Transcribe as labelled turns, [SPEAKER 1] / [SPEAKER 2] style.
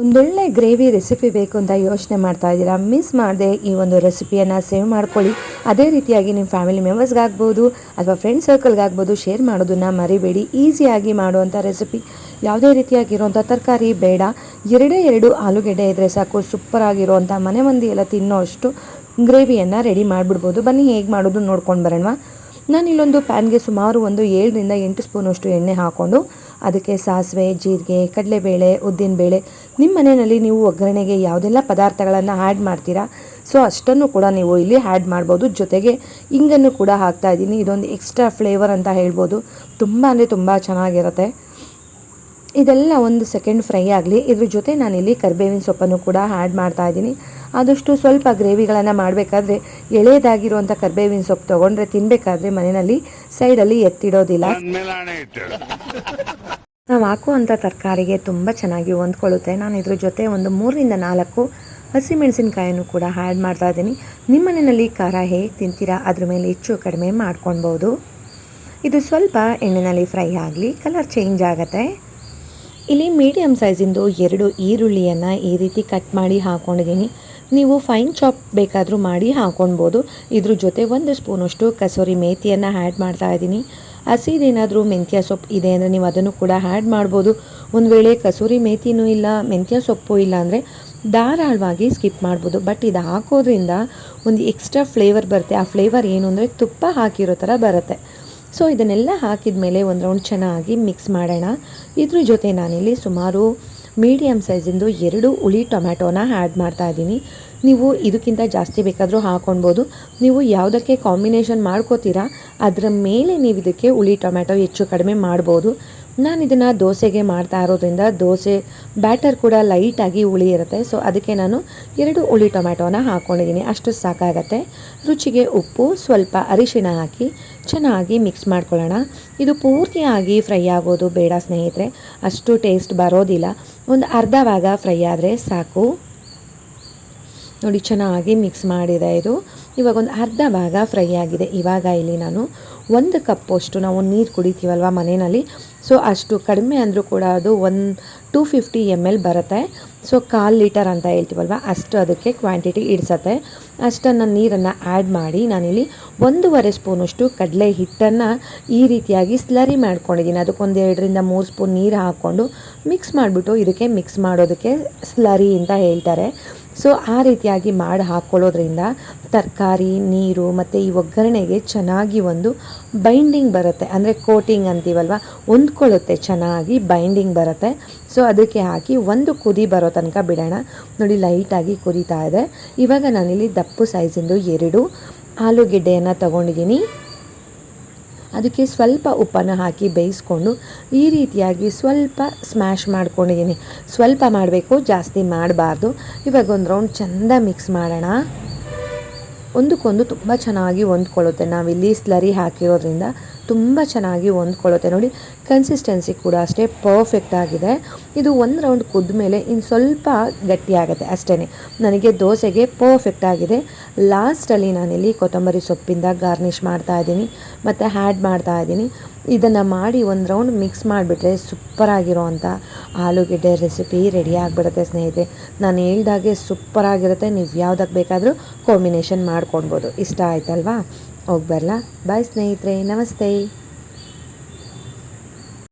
[SPEAKER 1] ಒಂದೊಳ್ಳೆ gravy recipe ಬೇಕು ಅಂತ ಯೋಚನೆ ಮಾಡ್ತಾ ಇದ್ದೀರಾ, ಮಿಸ್ ಮಾಡದೆ ಈ ಒಂದು ರೆಸಿಪಿಯನ್ನು ಸೇವ್ ಮಾಡ್ಕೊಳ್ಳಿ. ಅದೇ ರೀತಿಯಾಗಿ ನಿಮ್ಮ ಫ್ಯಾಮಿಲಿ ಮೆಂಬರ್ಸ್ಗಾಗ್ಬೋದು ಅಥವಾ ಫ್ರೆಂಡ್ ಸರ್ಕಲ್ಗಾಗ್ಬೋದು ಶೇರ್ ಮಾಡೋದನ್ನು ಮರಿಬೇಡಿ. ಈಸಿಯಾಗಿ ಮಾಡುವಂಥ ರೆಸಿಪಿ, ಯಾವುದೇ ರೀತಿಯಾಗಿರುವಂಥ ತರಕಾರಿ ಬೇಡ, ಎರಡು ಆಲೂಗೆಡ್ಡೆ ಇದ್ದರೆ ಸಾಕು, ಸೂಪರಾಗಿರುವಂಥ ಮನೆ ಮಂದಿ ಎಲ್ಲ ತಿನ್ನೋ ಅಷ್ಟು ಗ್ರೇವಿಯನ್ನು ರೆಡಿ ಮಾಡಿಬಿಡ್ಬೋದು. ಬನ್ನಿ ಹೇಗೆ ಮಾಡೋದು ನೋಡ್ಕೊಂಡು ಬರೋಣ. ನಾನು ಇಲ್ಲೊಂದು ಪ್ಯಾನ್ಗೆ ಸುಮಾರು ಒಂದು 7ರಿಂದ 8 ಸ್ಪೂನಷ್ಟು ಎಣ್ಣೆ ಹಾಕ್ಕೊಂಡು ಅದಕ್ಕೆ ಸಾಸಿವೆ, ಜೀರಿಗೆ, ಕಡಲೆಬೇಳೆ, ಉದ್ದಿನಬೇಳೆ, ನಿಮ್ಮ ಮನೆಯಲ್ಲಿ ನೀವು ಒಗ್ಗರಣೆಗೆ ಯಾವುದೆಲ್ಲ ಪದಾರ್ಥಗಳನ್ನು ಆ್ಯಡ್ ಮಾಡ್ತೀರಾ ಸೊ ಅಷ್ಟನ್ನು ಕೂಡ ನೀವು ಇಲ್ಲಿ ಆ್ಯಡ್ ಮಾಡ್ಬೋದು. ಜೊತೆಗೆ ಇಂಗನ್ನು ಕೂಡ ಹಾಕ್ತಾಯಿದ್ದೀನಿ. ಇದೊಂದು ಎಕ್ಸ್ಟ್ರಾ ಫ್ಲೇವರ್ ಅಂತ ಹೇಳ್ಬೋದು. ತುಂಬ ಅಂದರೆ ತುಂಬ ಚೆನ್ನಾಗಿರುತ್ತೆ. ಇದೆಲ್ಲ ಒಂದು ಸೆಕೆಂಡ್ ಫ್ರೈ ಆಗಲಿ. ಇದ್ರ ಜೊತೆ ನಾನಿಲ್ಲಿ ಕರಿಬೇವಿನ ಸೊಪ್ಪನ್ನು ಕೂಡ ಆ್ಯಡ್ ಮಾಡ್ತಾಯಿದ್ದೀನಿ. ಆದಷ್ಟು ಸ್ವಲ್ಪ ಗ್ರೇವಿಗಳನ್ನು ಮಾಡಬೇಕಾದ್ರೆ ಎಳೆಯದಾಗಿರುವಂಥ ಕರಿಬೇವಿನ ಸೊಪ್ಪು ತೊಗೊಂಡ್ರೆ ತಿನ್ನಬೇಕಾದ್ರೆ ಮನೆಯಲ್ಲಿ ಸೈಡಲ್ಲಿ ಎತ್ತಿಡೋದಿಲ್ಲ. ನಾವು ಹಾಕುವಂಥ ತರಕಾರಿಗೆ ತುಂಬ ಚೆನ್ನಾಗಿ ಹೊಂದ್ಕೊಳ್ಳುತ್ತೆ. ನಾನು ಇದ್ರ ಜೊತೆ ಒಂದು 3ರಿಂದ 4 ಹಸಿಮೆಣಸಿನ್ಕಾಯನ್ನು ಕೂಡ ಆ್ಯಡ್ ಮಾಡ್ತಾಯಿದ್ದೀನಿ. ನಿಮ್ಮ ಮನೆಯಲ್ಲಿ ಖಾರ ಹೇಗೆ ತಿಂತೀರಾ ಅದ್ರ ಮೇಲೆ ಹೆಚ್ಚು ಕಡಿಮೆ ಮಾಡ್ಕೊಳ್ಬೋದು. ಇದು ಸ್ವಲ್ಪ ಎಣ್ಣೆಯಲ್ಲಿ ಫ್ರೈ ಆಗಲಿ, ಕಲರ್ ಚೇಂಜ್ ಆಗುತ್ತೆ. ಇಲ್ಲಿ ಮೀಡಿಯಮ್ ಸೈಜಿಂದು 2 ಈರುಳ್ಳಿಯನ್ನು ಈ ರೀತಿ ಕಟ್ ಮಾಡಿ ಹಾಕ್ಕೊಂಡಿದ್ದೀನಿ. ನೀವು ಫೈನ್ ಚಾಪ್ ಬೇಕಾದರೂ ಮಾಡಿ ಹಾಕ್ಕೊಳ್ಬೋದು. ಇದ್ರ ಜೊತೆ 1 ಸ್ಪೂನಷ್ಟು ಕಸೂರಿ ಮೇಥಿಯನ್ನು ಆ್ಯಡ್ ಮಾಡ್ತಾಯಿದ್ದೀನಿ. ಹಸಿದೇನಾದರೂ ಮೆಂತ್ಯ ಸೊಪ್ಪು ಇದೆ ಅಂದರೆ ನೀವು ಅದನ್ನು ಕೂಡ ಆ್ಯಡ್ ಮಾಡ್ಬೋದು. ಒಂದು ವೇಳೆ ಕಸೂರಿ ಮೇಥಿನೂ ಇಲ್ಲ, ಮೆಂತ್ಯ ಸೊಪ್ಪು ಇಲ್ಲ ಅಂದರೆ ಧಾರಾಳವಾಗಿ ಸ್ಕಿಪ್ ಮಾಡ್ಬೋದು. ಬಟ್ ಇದು ಹಾಕೋದ್ರಿಂದ ಒಂದು ಎಕ್ಸ್ಟ್ರಾ ಫ್ಲೇವರ್ ಬರುತ್ತೆ. ಆ ಫ್ಲೇವರ್ ಏನು ಅಂದರೆ ತುಪ್ಪ ಹಾಕಿರೋ ಥರ ಬರುತ್ತೆ. ಸೊ ಇದನ್ನೆಲ್ಲ ಹಾಕಿದ ಮೇಲೆ ಒಂದು ರೌಂಡ್ ಚೆನ್ನಾಗಿ ಮಿಕ್ಸ್ ಮಾಡೋಣ. ಇದ್ರ ಜೊತೆ ನಾನಿಲ್ಲಿ ಸುಮಾರು ಮೀಡಿಯಮ್ ಸೈಜಿಂದು 2 ಹುಳಿ ಟೊಮ್ಯಾಟೋನ ಆ್ಯಡ್ ಮಾಡ್ತಾಯಿದ್ದೀನಿ. ನೀವು ಇದಕ್ಕಿಂತ ಜಾಸ್ತಿ ಬೇಕಾದರೂ ಹಾಕ್ಕೊಳ್ಬೋದು. ನೀವು ಯಾವುದಕ್ಕೆ ಕಾಂಬಿನೇಷನ್ ಮಾಡ್ಕೋತೀರಾ ಅದರ ಮೇಲೆ ನೀವು ಇದಕ್ಕೆ ಹುಳಿ ಟೊಮ್ಯಾಟೊ ಹೆಚ್ಚು ಕಡಿಮೆ ಮಾಡ್ಬೋದು. ನಾನು ಇದನ್ನು ದೋಸೆಗೆ ಮಾಡ್ತಾ ಇರೋದ್ರಿಂದ ದೋಸೆ ಬ್ಯಾಟರ್ ಕೂಡ ಲೈಟಾಗಿ ಹುಳಿ ಇರುತ್ತೆ. ಸೊ ಅದಕ್ಕೆ ನಾನು 2 ಹುಳಿ ಟೊಮ್ಯಾಟೋನ ಹಾಕ್ಕೊಂಡಿದ್ದೀನಿ. ಅಷ್ಟು ಸಾಕಾಗತ್ತೆ. ರುಚಿಗೆ ಉಪ್ಪು, ಸ್ವಲ್ಪ ಅರಿಶಿಣ ಹಾಕಿ ಚೆನ್ನಾಗಿ ಮಿಕ್ಸ್ ಮಾಡ್ಕೊಳ್ಳೋಣ. ಇದು ಪೂರ್ತಿಯಾಗಿ ಫ್ರೈ ಆಗೋದು ಬೇಡ ಸ್ನೇಹಿತರೆ, ಅಷ್ಟು ಟೇಸ್ಟ್ ಬರೋದಿಲ್ಲ. ಒಂದು ಅರ್ಧ ಭಾಗ ಫ್ರೈ ಆದರೆ ಸಾಕು. ನೋಡಿ ಚೆನ್ನಾಗಿ ಮಿಕ್ಸ್ ಮಾಡಿದೆ. ಇದು ಇವಾಗ ಒಂದು ಅರ್ಧ ಭಾಗ ಫ್ರೈ ಆಗಿದೆ. ಇವಾಗ ಇಲ್ಲಿ ನಾನು 1 ಕಪ್ಪಷ್ಟು ನಾವು ನೀರು ಕುಡಿತೀವಲ್ವ ಮನೆಯಲ್ಲಿ, ಸೊ ಅಷ್ಟು ಕಡಿಮೆ ಅಂದರೂ ಕೂಡ ಅದು 250 ml ಬರುತ್ತೆ. ಸೊ 1/4 ಲೀಟರ್ ಅಂತ ಹೇಳ್ತೀವಲ್ವ ಅಷ್ಟು ಅದಕ್ಕೆ ಕ್ವಾಂಟಿಟಿ ಇಡಿಸತ್ತೆ. ಅಷ್ಟನ್ನು ನೀರನ್ನು ಆ್ಯಡ್ ಮಾಡಿ ನಾನಿಲ್ಲಿ 1.5 ಸ್ಪೂನಷ್ಟು ಕಡಲೆ ಹಿಟ್ಟನ್ನು ಈ ರೀತಿಯಾಗಿ ಸ್ಲರಿ ಮಾಡ್ಕೊಂಡಿದ್ದೀನಿ. ಅದಕ್ಕೊಂದು 2ರಿಂದ 3 ಸ್ಪೂನ್ ನೀರು ಹಾಕ್ಕೊಂಡು ಮಿಕ್ಸ್ ಮಾಡಿಬಿಟ್ಟು ಇದಕ್ಕೆ ಮಿಕ್ಸ್ ಮಾಡೋದಕ್ಕೆ ಸ್ಲರಿ ಅಂತ ಹೇಳ್ತಾರೆ. ಸೊ ಆ ರೀತಿಯಾಗಿ ಮಾಡಿ ಹಾಕ್ಕೊಳ್ಳೋದ್ರಿಂದ ತರಕಾರಿ, ನೀರು ಮತ್ತು ಈ ಒಗ್ಗರಣೆಗೆ ಚೆನ್ನಾಗಿ ಒಂದು ಬೈಂಡಿಂಗ್ ಬರುತ್ತೆ. ಅಂದರೆ ಕೋಟಿಂಗ್ ಅಂತೀವಲ್ವ, ಹೊಂದ್ಕೊಳ್ಳುತ್ತೆ, ಚೆನ್ನಾಗಿ ಬೈಂಡಿಂಗ್ ಬರುತ್ತೆ. ಸೊ ಅದಕ್ಕೆ ಹಾಕಿ ಒಂದು ಕುದಿ ಬರೋ ತನಕ ಬಿಡೋಣ. ನೋಡಿ ಲೈಟಾಗಿ ಕುದೀತಾ ಇದೆ. ಇವಾಗ ನಾನಿಲ್ಲಿ ದಪ್ಪು ಸೈಜಿಂದು 2 ಆಲೂಗೆಡ್ಡೆಯನ್ನು ತೊಗೊಂಡಿದ್ದೀನಿ. ಅದಕ್ಕೆ ಸ್ವಲ್ಪ ಉಪ್ಪನ್ನು ಹಾಕಿ ಬೇಯಿಸ್ಕೊಂಡು ಈ ರೀತಿಯಾಗಿ ಸ್ವಲ್ಪ ಸ್ಮ್ಯಾಶ್ ಮಾಡ್ಕೊಂಡಿದ್ದೀನಿ. ಸ್ವಲ್ಪ ಮಾಡಬೇಕು, ಜಾಸ್ತಿ ಮಾಡಬಾರ್ದು. ಇವಾಗ ಒಂದು ರೌಂಡ್ ಚೆಂದ ಮಿಕ್ಸ್ ಮಾಡೋಣ. ಒಂದಕ್ಕೊಂದು ತುಂಬ ಚೆನ್ನಾಗಿ ಹೊಂದ್ಕೊಳ್ಳುತ್ತೆ. ನಾವಿಲ್ಲಿ ಸ್ಲರಿ ಹಾಕಿರೋದ್ರಿಂದ ತುಂಬ ಚೆನ್ನಾಗಿ ಹೊಂದ್ಕೊಳ್ಳುತ್ತೆ. ನೋಡಿ ಕನ್ಸಿಸ್ಟೆನ್ಸಿ ಕೂಡ ಅಷ್ಟೇ ಪರ್ಫೆಕ್ಟ್ ಆಗಿದೆ. ಇದು ಒಂದು ರೌಂಡ್ ಕುದ್ದ ಮೇಲೆ ಇನ್ನು ಸ್ವಲ್ಪ ಗಟ್ಟಿಯಾಗುತ್ತೆ ಅಷ್ಟೇ. ನನಗೆ ದೋಸೆಗೆ ಪರ್ಫೆಕ್ಟ್ ಆಗಿದೆ. ಲಾಸ್ಟಲ್ಲಿ ನಾನಿಲ್ಲಿ ಕೊತ್ತಂಬರಿ ಸೊಪ್ಪಿಂದ ಗಾರ್ನಿಷ್ ಮಾಡ್ತಾಯಿದ್ದೀನಿ ಮತ್ತು ಆ್ಯಡ್ ಮಾಡ್ತಾಯಿದ್ದೀನಿ. ಇದನ್ನು ಮಾಡಿ ಒಂದು ರೌಂಡ್ ಮಿಕ್ಸ್ ಮಾಡಿಬಿಟ್ರೆ ಸೂಪರಾಗಿರೋವಂಥ ಆಲೂಗೆಡ್ಡೆ ರೆಸಿಪಿ ರೆಡಿ ಆಗಿಬಿಡುತ್ತೆ ಸ್ನೇಹಿತರೆ. ನಾನು ಹೇಳ್ದಾಗೆ ಸೂಪರಾಗಿರುತ್ತೆ. ನೀವು ಯಾವುದಕ್ಕೆ ಬೇಕಾದರೂ ಕಾಂಬಿನೇಷನ್ ಮಾಡ್ಕೊಳ್ಬೋದು. ಇಷ್ಟ ಆಯ್ತಲ್ವಾ? ಹೋಗಿ ಬರಲಾ? ಬಾಯ್ ಸ್ನೇಹಿತರೆ, ನಮಸ್ತೆ.